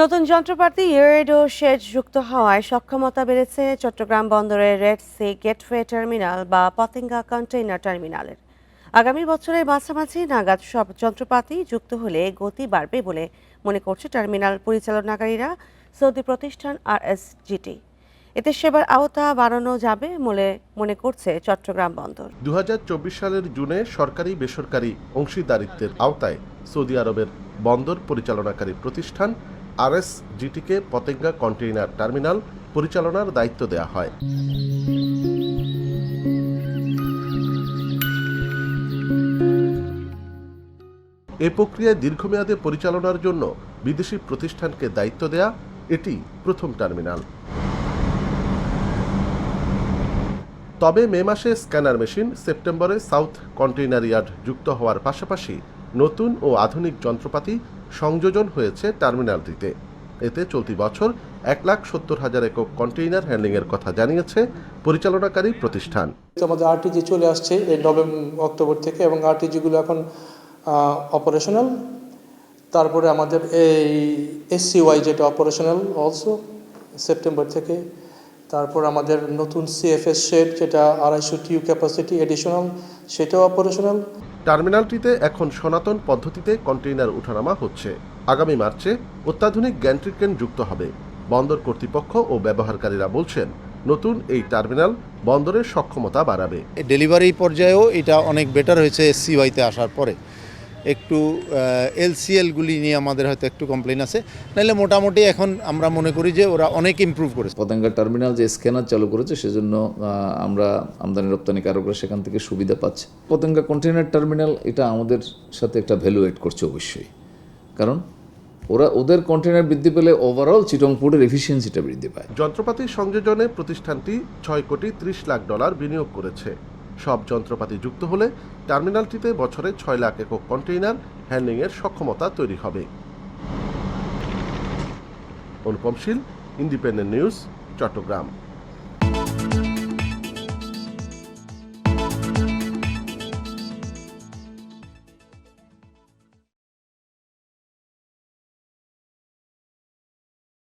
নতুন যন্ত্রপাতি ইয়ার্ড ও শেড যুক্ত হওয়ায় সক্ষমতা বেড়েছে চট্টগ্রাম বন্দরের রেড সি গেটওয়ে টার্মিনাল বা পতেঙ্গা কন্টেইনার টার্মিনালের। আগামী বছরের মাঝামাঝি নাগাদ সব যন্ত্রপাতি যুক্ত হলে গতি বাড়বে বলে মনে করছে টার্মিনাল পরিচালনাকারীরা, সৌদি প্রতিষ্ঠান RSGT। এতে সেবার আওতা বাড়ানো যাবে বলে মনে করছে চট্টগ্রাম বন্দর। 2024 সালের জুনে সরকারি বেসরকারি অংশীদারিত্বের আওতায় সৌদি আরবের বন্দর পরিচালনাকারী প্রতিষ্ঠান RSGT-কে পতেঙ্গা কন্টেইনার টার্মিনাল পরিচালনার দায়িত্ব দেওয়া হয়। এ প্রক্রিয়ায় দীর্ঘমেয়াদে পরিচালনার জন্য বিদেশি প্রতিষ্ঠানকে দায়িত্ব দেয়া এটি প্রথম টার্মিনাল। তবে মে মাসে স্ক্যানার মেশিন, সেপ্টেম্বরে সাউথ কন্টেইনার ইয়ার্ড যুক্ত হওয়ার পাশাপাশি নতুন ও আধুনিক যন্ত্রপাতি সংযোজন হয়েছে টার্মিনালটিতে। এতে চলতি বছর 1,70,000 একক কন্টেইনার হ্যান্ডলিংয়ের কথা জানিয়েছে পরিচালনাকারী প্রতিষ্ঠান। আমাদের আরটিজি চলে আসছে এই অক্টোবর থেকে, এবং আরটিজিগুলো এখন অপারেশনাল। তারপরে আমাদের এই SCY যেটা অপারেশনাল অলসো সেপ্টেম্বর থেকে। তারপর আমাদের নতুন CFS শেড যেটা 250 TU ক্যাপাসিটি এডিশনাল, সেটাও অপারেশনাল। টার্মিনালটিতে এখন সনাতন পদ্ধতিতে কন্টেইনার উঠানামা হচ্ছে। আগামী মার্চে অত্যাধুনিক গ্যান্ট্রি ক্রেন যুক্ত হবে। বন্দর কর্তৃপক্ষ ও ব্যবহারকারীরা বলছেন, নতুন এই টার্মিনাল বন্দরের সক্ষমতা বাড়াবে। ডেলিভারি পর্যায়েও এটা অনেক বেটার হয়েছে SCY-তে আসার পরে। একটু LCL-গুলি নিয়ে আমাদের হয়তো একটু কমপ্লেন আছে, নাহলে মোটামুটি এখন আমরা মনে করি যে ওরা অনেক ইমপ্রুভ করেছে। পতেঙ্গা টার্মিনাল যে স্ক্যানার চালু করেছে, সেজন্য আমরা আমদানি রপ্তানিকারকরা সেখান থেকে সুবিধা পাচ্ছে। পতেঙ্গা কন্টেইনার টার্মিনাল এটা আমাদের সাথে একটা ভ্যালু এড করছে অবশ্যই, কারণ ওদের কন্টেইনার বৃদ্ধি পেলে ওভারঅল চিটং পোর্টের এফিসিয়েন্সিটা বৃদ্ধি পায়। যন্ত্রপাতি সংযোজনে প্রতিষ্ঠানটি $6,30,00,000 বিনিয়োগ করেছে। সব যন্ত্রপাতি যুক্ত হলে টার্মিনালটিতে বছরে 6 লাখ একক কন্টেইনার হ্যান্ডলিংয়ের সক্ষমতা তৈরি হবে। অনুপম শীল, ইন্ডিপেন্ডেন্ট নিউজ, চট্টগ্রাম।